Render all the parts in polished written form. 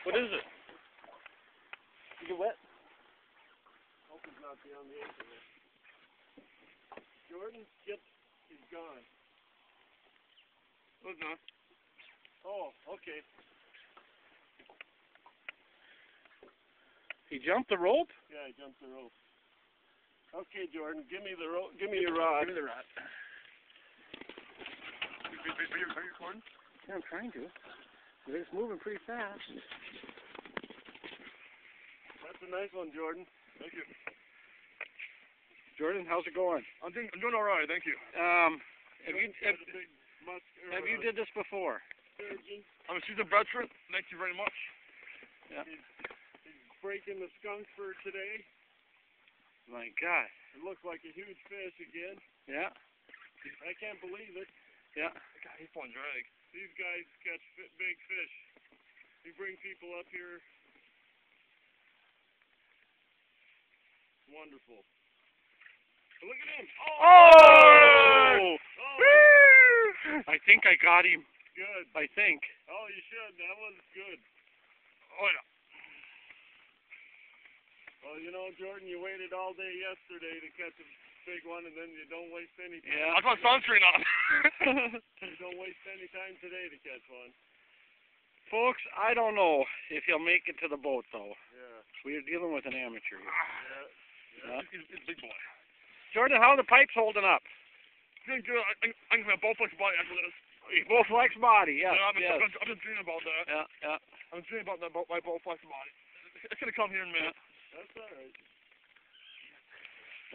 What is it? You get wet? Hope he's not beyond the anchor there. Jordan, he's gone. Oh, no. Oh, okay. He jumped the rope? Yeah, he jumped the rope. Okay, Jordan, give me the rope. Give me your rod. Give me the rod. Are you recording? Yeah, I'm trying to. But it's moving pretty fast. That's a nice one, Jordan. Thank you. Jordan, how's it going? I'm doing all right. Thank you. Have you did this before? Sturgeon. I'm a seasoned veteran. Thank you very much. Yeah. He's breaking the skunk for today. My God. It looks like a huge fish again. Yeah. I can't believe it. Yeah. God, he's fun drag. These guys catch big fish. You bring people up here. Wonderful. Look at him. Oh! Oh! I think I got him. Good. I think. Oh, you should. That was good. Oh, yeah. Well, you know, Jordan, you waited all day yesterday to catch a big one, and then you don't waste any time. Yeah. I put sunscreen on. You don't waste any time today to catch one. Folks, I don't know if he'll make it to the boat, though. Yeah. We're dealing with an amateur here. Yeah. He's a big boy. Jordan, how are the pipes holding up? Doing good. I'm going to both like body after this. Both Flex body, yes. Yeah, Yes. I've been dreaming about that. Yeah, yeah. I'm dreaming about that, my both flex body. It's going to come here in a minute. That's all right.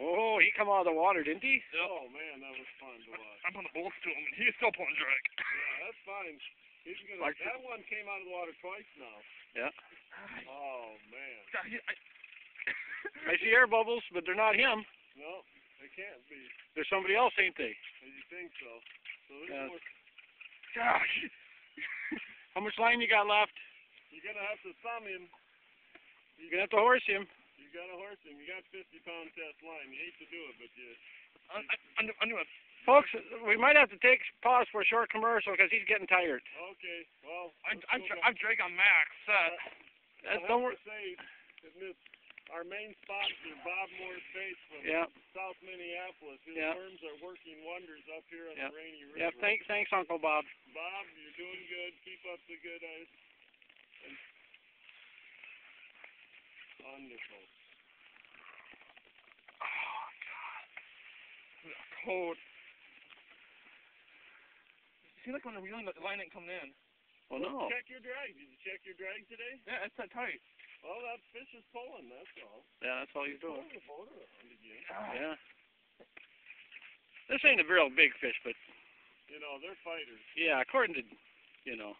Oh, he come out of the water, didn't he? Yep. Oh, man, that was fun to watch. I'm on the bullets to him, and he's still pulling drag. Yeah, that's fine. He's gonna. That one came out of the water twice now. Yeah. Oh, man. God, I see air bubbles, but they're not him. No, they can't be. There's somebody else, ain't they? You think so? So there's Yeah. more. gosh. How much line you got left? You're gonna have to thumb him. You're gonna have to horse him. You gotta horse him. You got 50-pound test line. You hate to do it, but you. I knew it. Folks, we might have to take pause for a short commercial because he's getting tired. Okay. Well. I'm drag on max set. Don't worry. Say that our main sponsor, Bob Moore's Baits from Yeah. South Minneapolis. His Yeah. worms are working wonders up here on Yeah. the Rainy River. Yeah. Thanks, Uncle Bob. Bob, you're doing good. Keep up the good eyes. Wonderful. Oh, God. Cold. See, like when they're reeling, the line ain't coming in. Oh, no. Check your drag. Did you check your drag today? Yeah, it's that tight. Well, that fish is pulling, that's all. Yeah, that's all you're doing. Pulling the boat around again. Yeah. This ain't a real big fish, but, You know, they're fighters. yeah, according to, you know.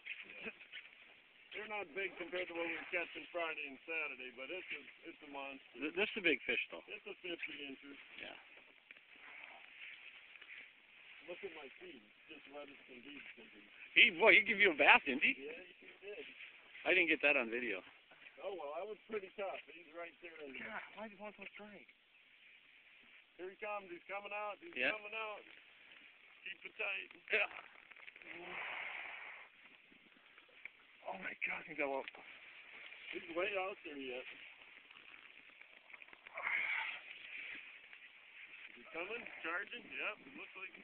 They're not big compared to what we were catching Friday and Saturday, but it's a monster. This is a big fish, though. It's a 50-incher. Yeah. Look at my feet. It's just wet as can be. He gave you a bath, didn't he? Yeah, he did. I didn't get that on video. Oh, well, that was pretty tough. He's right there. In God, why do you want so drag? Here he comes. He's coming out. He's Yeah. coming out. Keep it tight. Yeah. Oh, my God. I think that will. He's way out there yet. Is he coming? Charging? Yep. Looks like.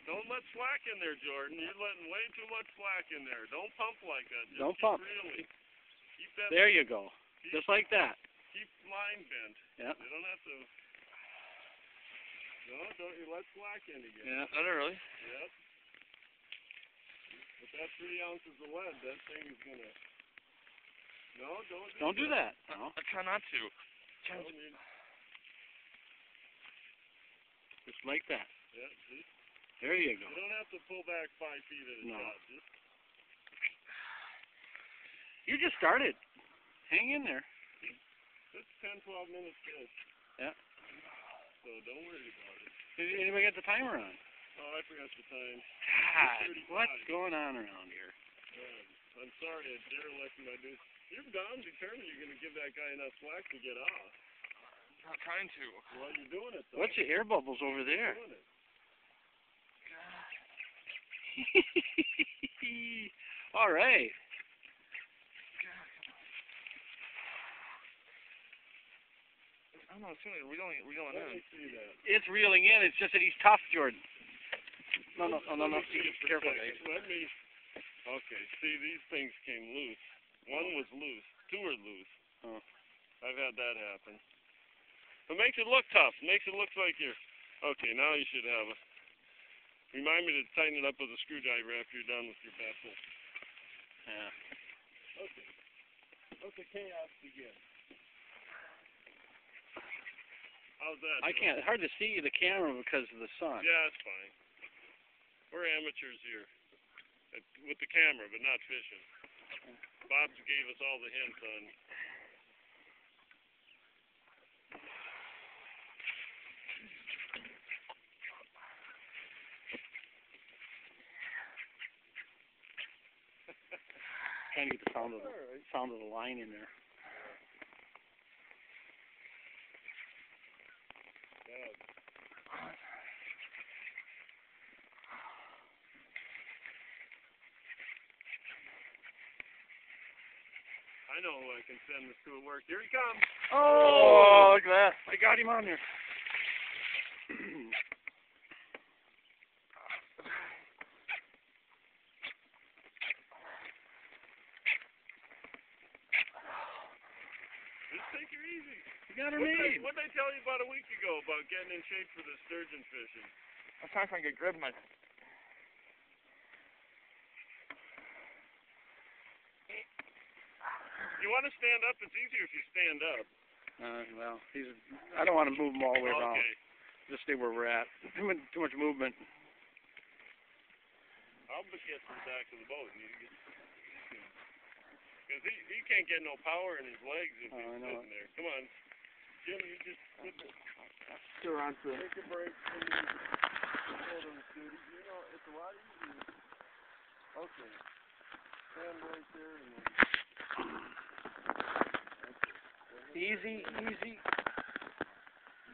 Don't let slack in there, Jordan. You're letting way too much slack in there. Don't pump like that. Just Don't keep pump. Reeling. Keep that. There you go. Just like that. Keep line bent. Yeah. You don't have to. No, don't you let slack in again. Yeah. Not really. Yep. With that 3 ounces of lead, that thing is gonna. No, Don't do that. No. I try not to. No, you... Just like that. Yeah, see? There you go. You don't have to pull back 5 feet at a No. shot. Just... You just started. Hang in there. It's 10-12 minutes fish. Yeah. So don't worry about it. Did anybody get the timer on? Oh, I forgot the time. God, what's going on around here? I'm sorry, I derelict my dude. You're down determined you're going to give that guy enough slack to get off. I'm not trying to. Well, you're doing it, though. What's the air bubbles over there? You're doing it. All right. no, it's really reeling Let in. me see that. It's reeling in. It's just that he's tough, Jordan. No. Let me see it for Careful, a guys. second. Okay, see, these things came loose. One was loose. Two are loose. Oh. I've had that happen. It makes it look tough. Makes it look like you're... Okay, now you should have a... Remind me to tighten it up with a screwdriver after you're done with your vessel. Yeah. Okay. Let the chaos begin. How's that? I can't. It's hard to see the camera because of the sun. Yeah, it's fine. We're amateurs here. With the camera, but not fishing. Bob gave us all the hints on... Trying to get the sound of the line in there. Yeah. I know who I can send this to at work. Here he comes. Oh, look at that. I got him on there. Just take her easy. You got her made. What did I tell you about a week ago about getting in shape for the sturgeon fishing? I'm trying to get grip in my... You want to stand up? It's easier if you stand up. Well, I don't want to move him all the way around. Okay. Just stay where we're at. Too much movement. I'll get to the back of the boat. Because he can't get no power in his legs if he's sitting there. Come on. Jim, you just Still on to take a break from the children's duty. You know, it's a lot easier. Okay. Stand right there and then... Easy. You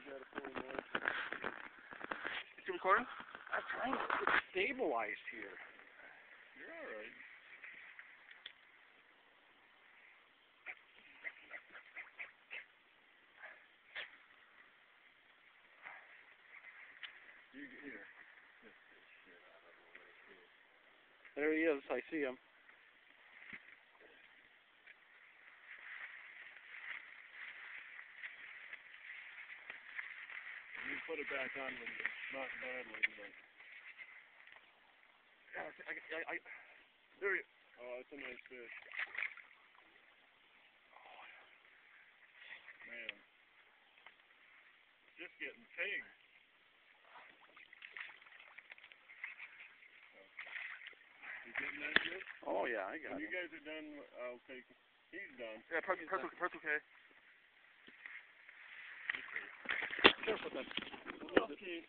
gotta pull him in. Is he recording? I'm trying to get stabilized here. You're alright. Here. There he is. I see him. You put it back on when you're not badly, but... Yeah, there he... Oh, that's a nice fish. Man. Just getting pegged. You getting that good? Oh, yeah, I got When you him. guys are done, I'll take... He's done. Yeah, per's okay. Careful, then. Okay.